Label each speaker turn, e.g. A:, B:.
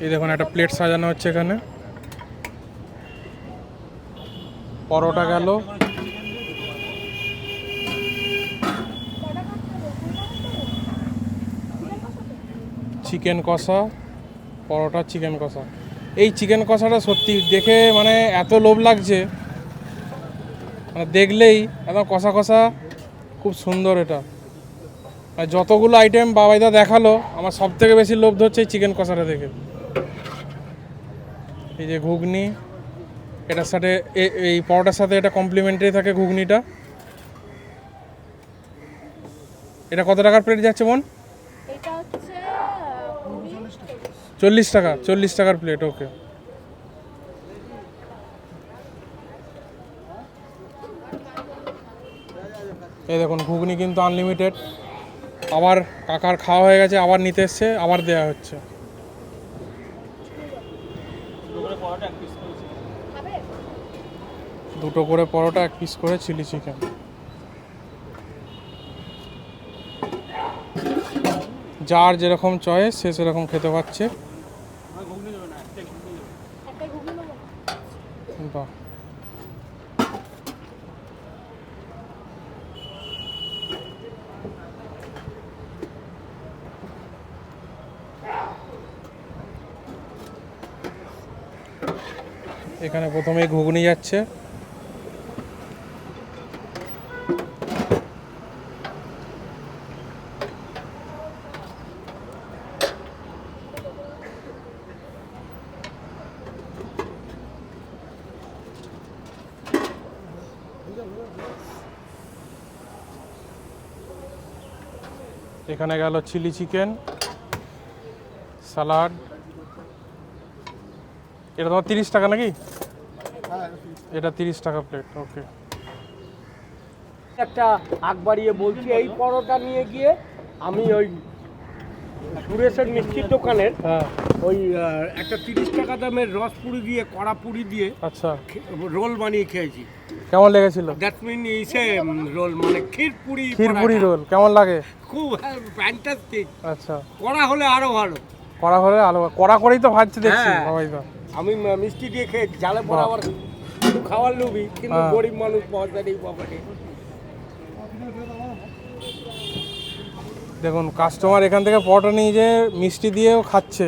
A: এই দেখুন একটা প্লেট সাজানো হচ্ছে এখানে। পরোটা গেল, চিকেন কষা, পরোটা, চিকেন কষা। এই চিকেন কষাটা সত্যি দেখে মানে এত লোভ লাগছে, মানে দেখলেই একদম কষা কষা, খুব সুন্দর এটা। আর যতগুলো আইটেম বাবাইদা দেখালো, আমার সব থেকে বেশি লোভ ধরছে এই চিকেন কষাটা দেখে। এই যে ঘুগনি, এটার সাথে এই পরোটার সাথে এটা কমপ্লিমেন্টারি থাকে ঘুগনিটা। এটা কত টাকার প্লেট যাচ্ছে বোন?
B: এটা হচ্ছে
A: 40 টাকা, 40 টাকার প্লেট। ওকে। এই দেখুন ঘুগনি কিন্তু আনলিমিটেড। আবার কাকার খাওয়া হয়ে গেছে, আবার নিতে এসছে, আবার দেওয়া হচ্ছে। দুটো করে পরোটা, 1 পিস করে চিলি চিকেন। যার যেরকম চয়েস সে সেরকম খেতে পাচ্ছে। বাহ, এখানে প্রথমে ঘুগনি যাচ্ছে। এখানে গেল চিলি চিকেন, সালাড। এটা তোমার 30 টাকা নাকি? এটা 30 টাকা প্লেট। ওকে।
C: একটা আগ বাড়িয়ে বলছি, এই পরোটা নিয়ে গিয়ে আমি ওই সুরেশের মিষ্টির দোকানের
A: হ্যাঁ,
C: ওই একটা 30 টাকা দামের রসপুরি দিয়ে, কড়া পুরি দিয়ে
A: আচ্ছা,
C: রোল বানিয়ে খেয়েছি।
A: কেমন লেগেছিল?
C: দ্যাট মিন ইসে রোল মানে ক্ষীরপুরি।
A: ক্ষীরপুরি রোল কেমন লাগে?
C: খুব ফ্যান্টাস্টিক।
A: আচ্ছা,
C: কড়া হলে আরো ভালো।
A: কড়া হলে আলো, কড়া করেই তো ভাজছে দেখছি
C: হ্যাঁ।
A: বাবাইদা।
C: আমি মিষ্টি দিয়ে খেয়েছি, জালে পরে
A: বাহ।
C: আবার একটু খাওয়ার লুবি, কিন্তু
A: হ্যাঁ।
C: গরিব মানুষ পয়সা নেই বাবাকে।
A: দেখুন কাস্টমার এখান থেকে পরোটা নিয়ে যে মিষ্টি দিয়েও খাচ্ছে।